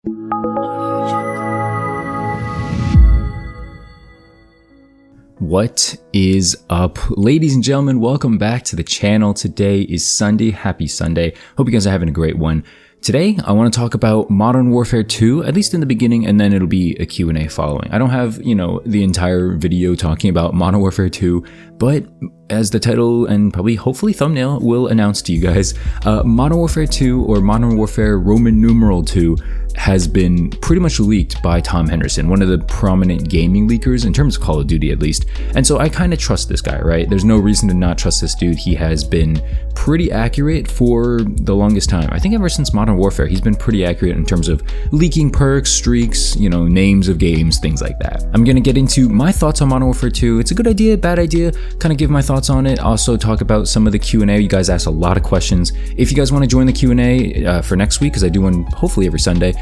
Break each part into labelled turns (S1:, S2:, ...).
S1: What is up, ladies and gentlemen? Welcome back to the channel. Today is Sunday. Happy Sunday. Hope you guys are having a great one. Today, I want to talk about Modern Warfare 2, at least in the beginning, and then it'll be a Q&A following. I don't have, the entire video talking about Modern Warfare 2, but as the title and probably hopefully thumbnail will announce to you guys, Modern Warfare 2 or Modern Warfare Roman numeral 2 has been pretty much leaked by Tom Henderson, one of the prominent gaming leakers in terms of Call of Duty at least. And so I kind of trust this guy, right? There's no reason to not trust this dude. He has been pretty accurate for the longest time. I think ever since Modern Warfare, he's been pretty accurate in terms of leaking perks, streaks, names of games, things like that. I'm going to get into my thoughts on Modern Warfare 2. It's a good idea, bad idea, kind of give my thoughts on it. Also talk about some of the Q&A. You guys asked a lot of questions. If you guys want to join the Q&A for next week, because I do one hopefully every Sunday,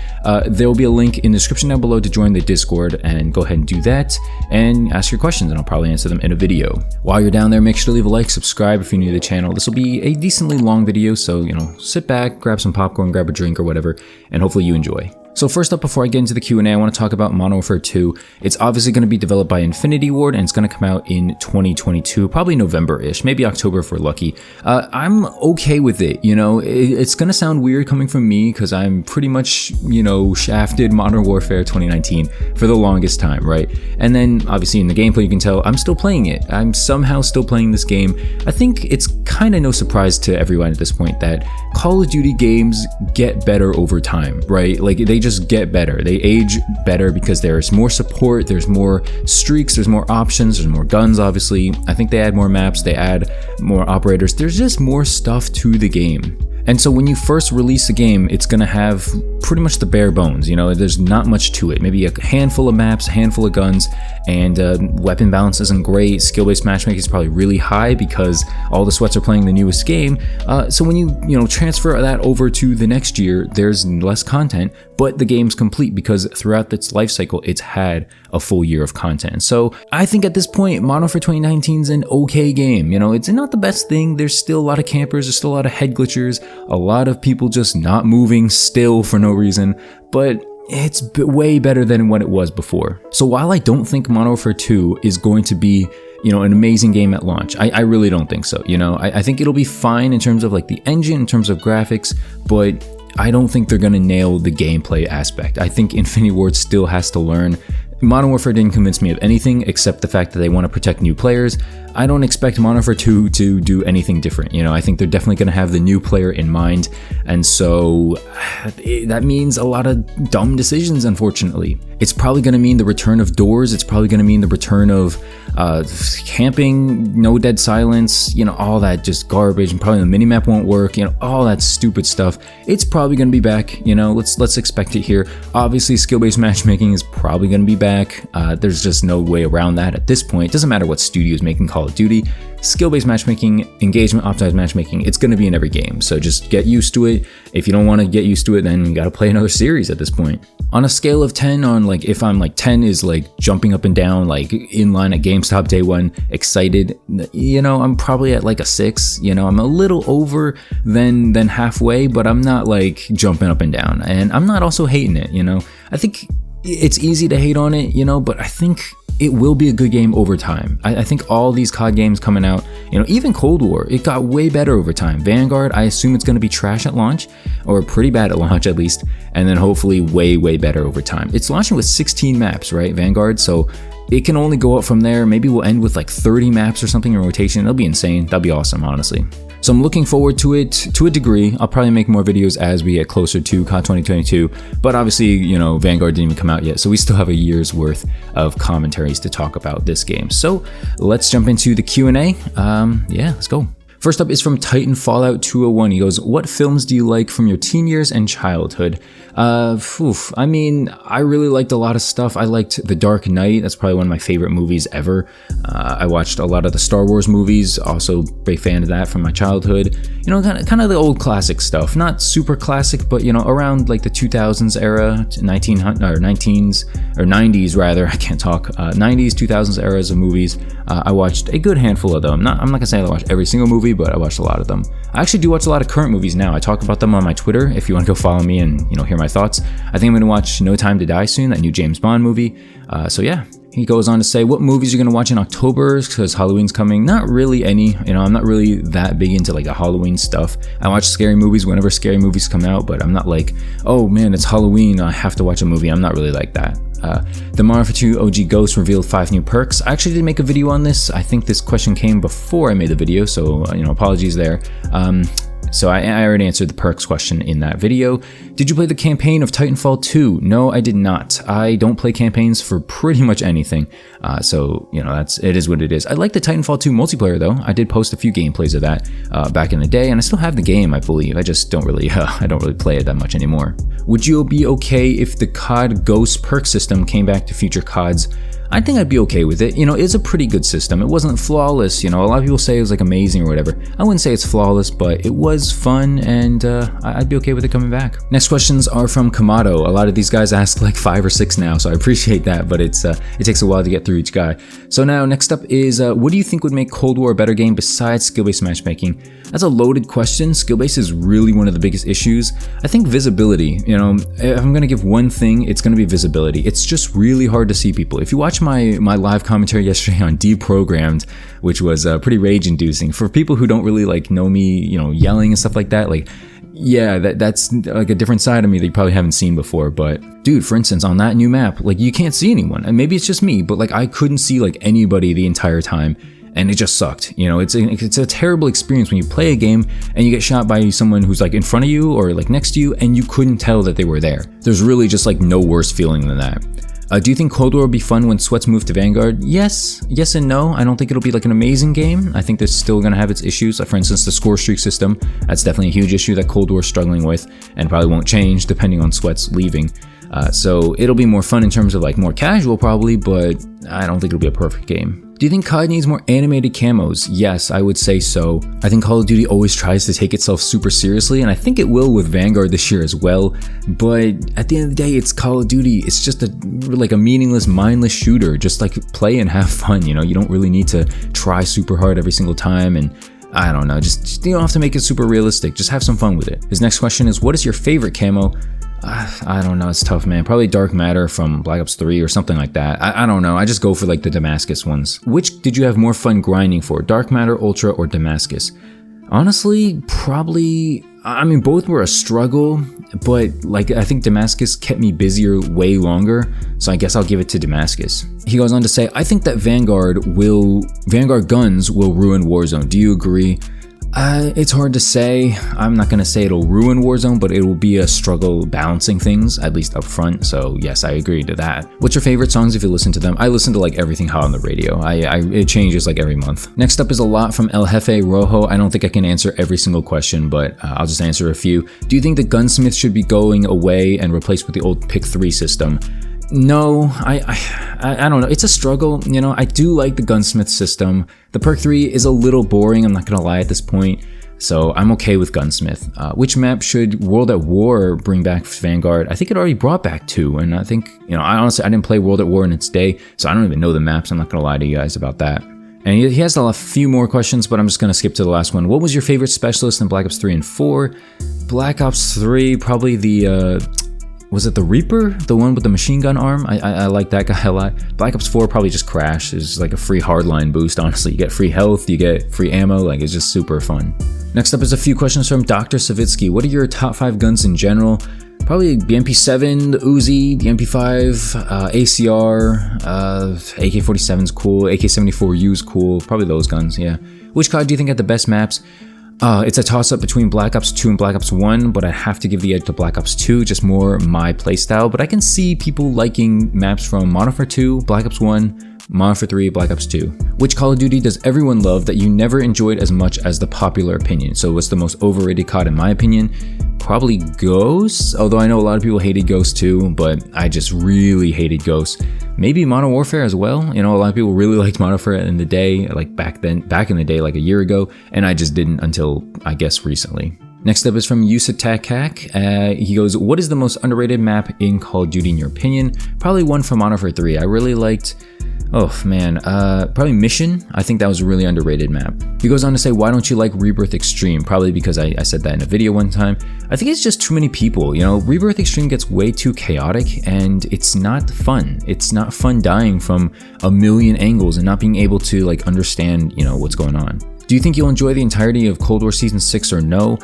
S1: there will be a link in the description down below to join the Discord, and go ahead and do that and ask your questions, and I'll probably answer them in a video. While you're down there, make sure to leave a like, subscribe if you're new to the channel. This will be a decently long video, so sit back, grab some popcorn, grab a drink or whatever, and hopefully you enjoy. So first up, before I get into the Q&A, I want to talk about Modern Warfare 2. It's obviously going to be developed by Infinity Ward, and it's going to come out in 2022, probably November-ish, maybe October if we're lucky. I'm okay with it, It's going to sound weird coming from me because I'm pretty much, shafted Modern Warfare 2019 for the longest time, right? And then obviously in the gameplay you can tell I'm still playing it. I'm somehow still playing this game. I think it's kind of no surprise to everyone at this point that Call of Duty games get better over time, right? Like they just get better. They age better because there's more support, there's more streaks, there's more options, there's more guns, obviously. I think they add more maps, they add more operators. There's just more stuff to the game. And so when you first release a game, it's going to have pretty much the bare bones, there's not much to it. Maybe a handful of maps, a handful of guns, and weapon balance isn't great. Skill-based matchmaking is probably really high because all the sweats are playing the newest game. So when you transfer that over to the next year, there's less content, but the game's complete because throughout its life cycle, it's had a full year of content. So I think at this point, Modern Warfare 2019 is an okay game. It's not the best thing. There's still a lot of campers, there's still a lot of head glitchers, a lot of people just not moving still for no reason, but it's way better than what it was before. So while I don't think Modern Warfare 2 is going to be an amazing game at launch, I really don't think so. I think it'll be fine in terms of like the engine, in terms of graphics, but I don't think they're going to nail the gameplay aspect. I think Infinity Ward still has to learn. Modern Warfare didn't convince me of anything except the fact that they want to protect new players. I don't expect Modern Warfare 2 to do anything different. I think they're definitely going to have the new player in mind. And so that means a lot of dumb decisions, unfortunately. It's probably going to mean the return of doors. It's probably going to mean the return of camping, no dead silence, all that just garbage. And probably the minimap won't work, all that stupid stuff. It's probably going to be back, let's expect it here. Obviously, skill-based matchmaking is probably going to be back. There's just no way around that at this point. It doesn't matter what studio is making Call of Duty. Skill-based matchmaking, engagement, optimized matchmaking, it's going to be in every game. So just get used to it. If you don't want to get used to it, then you got to play another series at this point. On a scale of 10, if I'm 10 is jumping up and down, in line at GameStop day one, excited, I'm probably at a 6. I'm a little over than halfway, but I'm not jumping up and down. And I'm not also hating it, I think it's easy to hate on it, but I think it will be a good game over time. I think all these COD games coming out, even Cold War, it got way better over time. Vanguard, I assume it's going to be trash at launch, or pretty bad at launch at least, and then hopefully way, way better over time. It's launching with 16 maps, right, Vanguard? So it can only go up from there. Maybe we'll end with 30 maps or something in rotation. It'll be insane. That'll be awesome, honestly. So I'm looking forward to it to a degree. I'll probably make more videos as we get closer to COD 2022, but obviously, Vanguard didn't even come out yet, so we still have a year's worth of commentaries to talk about this game. So let's jump into the Q&A. Yeah, let's go. First up is from Titan Fallout 201. He goes, what films do you like from your teen years and childhood? I mean, I really liked a lot of stuff. I liked The Dark Knight. That's probably one of my favorite movies ever. I watched a lot of the Star Wars movies. Also, big fan of that from my childhood. You know, kind of the old classic stuff. Not super classic, but, you know, around like the 2000s era, 90s rather. I can't talk. 90s, 2000s eras of movies. I watched a good handful of them. I'm not gonna say I watched every single movie, but I watched a lot of them. I actually do watch a lot of current movies now. I talk about them on my Twitter if you want to go follow me and, hear my thoughts. I think I'm going to watch No Time to Die soon, that new James Bond movie. So yeah. He goes on to say, what movies you're going to watch in October, because Halloween's coming. Not really any. I'm not really that big into like the Halloween stuff. I watch scary movies whenever scary movies come out, but I'm not like, oh man, it's Halloween, I have to watch a movie. I'm not really like that. The Modern Warfare 2 OG Ghost revealed 5 new perks. I actually did make a video on this. I think this question came before I made the video, so apologies there. So I already answered the perks question in that video. Did you play the campaign of Titanfall 2? No, I did not. I don't play campaigns for pretty much anything. So it is what it is. I like the Titanfall 2 multiplayer though. I did post a few gameplays of that back in the day, and I still have the game, I believe. I just don't really, I don't really play it that much anymore. Would you be okay if the COD Ghost perk system came back to future CODs? I think I'd be okay with it. It's a pretty good system. It wasn't flawless. A lot of people say it was like amazing or whatever. I wouldn't say it's flawless, but it was fun, and I'd be okay with it coming back. Next questions are from Kamado. A lot of these guys ask like 5 or 6 now, so I appreciate that, but it takes a while to get through each guy. So now next up is, what do you think would make Cold War a better game besides skill-based matchmaking? That's a loaded question. Skill-based is really one of the biggest issues. I think visibility. If I'm gonna give one thing, it's gonna be visibility. It's just really hard to see people. If you watch my live commentary yesterday on Deprogrammed, which was pretty rage-inducing. For people who don't really like know me, yelling and stuff like that, like, yeah, that's like a different side of me that you probably haven't seen before. But dude, for instance, on that new map, like you can't see anyone, and maybe it's just me, but like I couldn't see like anybody the entire time. And it just sucked. It's a terrible experience when you play a game and you get shot by someone who's like in front of you or like next to you and you couldn't tell that they were there. There's really just like no worse feeling than that. Do you think Cold War will be fun when Sweats move to Vanguard? Yes and no. I don't think it'll be like an amazing game. I think it's still going to have its issues. For instance, the score streak system, that's definitely a huge issue that Cold War's struggling with and probably won't change depending on Sweats leaving. So it'll be more fun in terms of like more casual probably, but I don't think it'll be a perfect game. Do you think COD needs more animated camos? Yes, I would say so. I think Call of Duty always tries to take itself super seriously, and I think it will with Vanguard this year as well. But at the end of the day, it's Call of Duty. It's just a meaningless, mindless shooter. Just like play and have fun, you don't really need to try super hard every single time, and I don't know, just you don't have to make it super realistic. Just have some fun with it. His next question is, what is your favorite camo? I don't know, it's tough, man. Probably Dark Matter from Black Ops 3 or something like that. I don't know, I just go for like the Damascus ones. Which did you have more fun grinding for, Dark Matter, Ultra, or Damascus? Honestly, probably, both were a struggle, but like I think Damascus kept me busier way longer, so I guess I'll give it to Damascus. He goes on to say, I think that Vanguard guns will ruin Warzone. Do you agree? It's hard to say. I'm not going to say it'll ruin Warzone, but it will be a struggle balancing things, at least up front. So yes, I agree to that. What's your favorite songs if you listen to them? I listen to like everything hot on the radio. It changes like every month. Next up is a lot from El Jefe Rojo. I don't think I can answer every single question, but I'll just answer a few. Do you think the gunsmith should be going away and replaced with the old pick 3 system? No, I don't know. It's a struggle. I do like the gunsmith system. The perk 3 is a little boring, I'm not gonna lie at this point, so I'm okay with gunsmith. Which map should World at War bring back for Vanguard? I think it already brought back 2, and I think, I honestly didn't play World at War in its day, so I don't even know the maps. I'm not gonna lie to you guys about that. And he has a few more questions, but I'm just gonna skip to the last one. What was your favorite specialist in Black Ops 3 and 4? Black Ops 3, probably the, was it the Reaper? The one with the machine gun arm? I like that guy a lot. Black Ops 4 probably just Crash. It's like a free hardline boost, honestly. You get free health, you get free ammo, like it's just super fun. Next up is a few questions from Dr. Savitsky. What are your top 5 guns in general? Probably the MP7, the Uzi, the MP5, ACR, AK-47's cool, AK-74U's cool, probably those guns, yeah. Which COD do you think had the best maps? It's a toss-up between Black Ops 2 and Black Ops 1, but I have to give the edge to Black Ops 2, just more my playstyle. But I can see people liking maps from Modern Warfare 2, Black Ops 1, Modern Warfare 3, Black Ops 2. Which Call of Duty does everyone love that you never enjoyed as much as the popular opinion? So what's the most overrated COD in my opinion? Probably Ghosts, although I know a lot of people hated Ghosts too, but I just really hated Ghosts. Maybe Modern Warfare as well. A lot of people really liked Modern Warfare in the day, like back in the day, like a year ago, and I just didn't until, I guess, recently. Next up is from Yusatakak. He goes, what is the most underrated map in Call of Duty in your opinion? Probably one from Modern Warfare 3. I really liked Oh man, probably Mission. I think that was a really underrated map. He goes on to say, why don't you like Rebirth Extreme? Probably because I said that in a video one time. I think it's just too many people, you know. Rebirth Extreme gets way too chaotic and it's not fun. It's not fun dying from a million angles and not being able to like understand, you know, what's going on. Do you think you'll enjoy the entirety of Cold War Season 6 or no?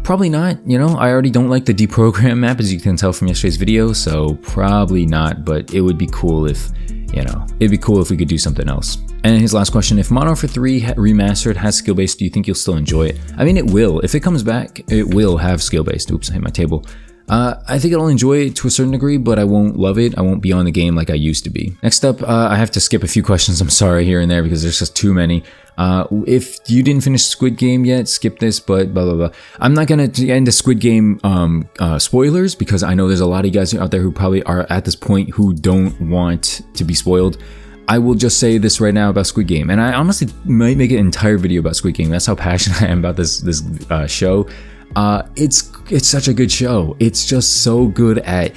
S1: Probably not, you know. I already don't like the deprogram map, as you can tell from yesterday's video, so probably not, but it would be cool if, you know, it'd be cool if we could do something else. And his last question, if Modern Warfare 3 Remastered has skill-based, do you think you'll still enjoy it? I mean, it will. If it comes back, it will have skill-based. Oops, I hit my table. I think I'll enjoy it to a certain degree, but I won't love it. I won't be on the game like I used to be. Next up, I have to skip a few questions, I'm sorry, here and there, because there's just too many. If you didn't finish Squid Game yet, skip this, but blah, blah, blah. I'm not gonna get into Squid Game spoilers, because I know there's a lot of you guys out there who probably are at this point who don't want to be spoiled. I will just say this right now about Squid Game, and I honestly might make an entire video about Squid Game. That's how passionate I am about this show. It's such a good show. It's just so good at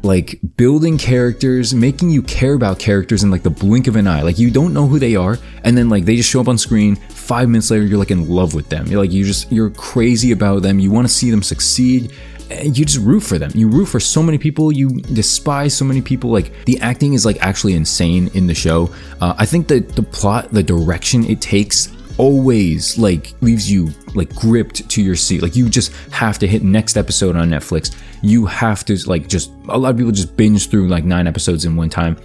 S1: like building characters, making you care about characters in like the blink of an eye. Like you don't know who they are, and then like they just show up on screen. 5 minutes later, you're like in love with them. You're like you're crazy about them. You want to see them succeed. And you just root for them. You root for so many people. You despise so many people. Like the acting is like actually insane in the show. I think that the plot, the direction it takes, always like leaves you like gripped to your seat. Like you just have to hit next episode on Netflix. You have to like just, a lot of people just binge through like 9 episodes in one time.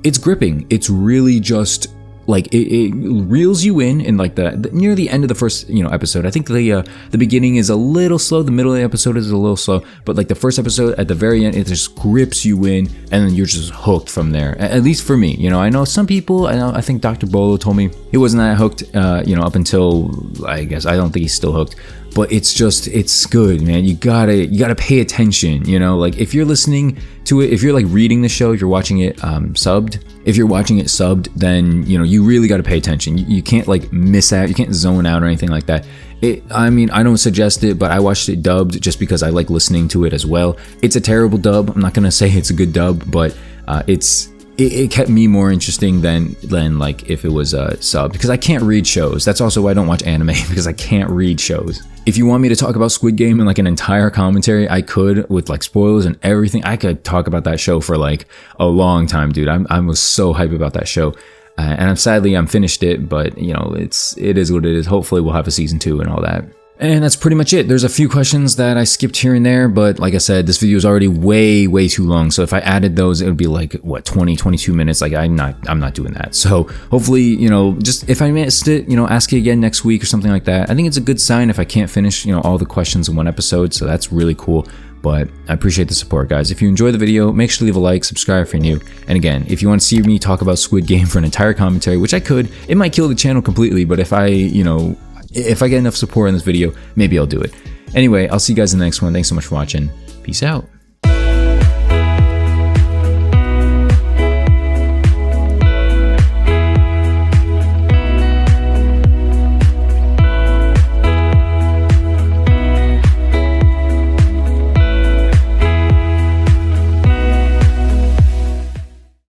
S1: It's gripping. It's really just like it reels you in like the near the end of the first, you know, episode. I think the beginning is a little slow, the middle of the episode is a little slow, but like the first episode at the very end, it just grips you in, and then you're just hooked from there. At least for me, you know. I know some people. I think Dr. Bolo told me he wasn't that hooked, you know, up until, I guess, I don't think he's still hooked. But it's good, man. You gotta pay attention, you know. Like if you're listening to it, if you're like reading the show, if you're watching it subbed, if you're watching it subbed, then you know you really gotta pay attention. You can't like miss out, you can't zone out or anything like that. I mean, I don't suggest it, but I watched it dubbed just because I like listening to it as well. It's a terrible dub. I'm not gonna say it's a good dub, but it kept me more interesting than like if it was subbed, because I can't read shows. That's also why I don't watch anime, because I can't read shows. If you want me to talk about Squid Game in like an entire commentary, I could, with like spoilers and everything. I could talk about that show for like a long time, dude. I was so hyped about that show, and I'm finished it, but you know, it is what it is. Hopefully we'll have a season 2 and all that. And that's pretty much it. There's a few questions that I skipped here and there, but like I said, this video is already way too long. So if I added those, it would be like, what, 22 minutes? Like I'm not doing that. So hopefully, you know, just if I missed it, you know, ask it again next week or something like that. I think it's a good sign if I can't finish, you know, all the questions in one episode. So that's really cool. But I appreciate the support, guys. If you enjoy the video, make sure to leave a like, subscribe if you're new. And again, if you want to see me talk about Squid Game for an entire commentary, which I could, it might kill the channel completely, but if I get enough support in this video, maybe I'll do it. Anyway, I'll see you guys in the next one. Thanks so much for watching. Peace out.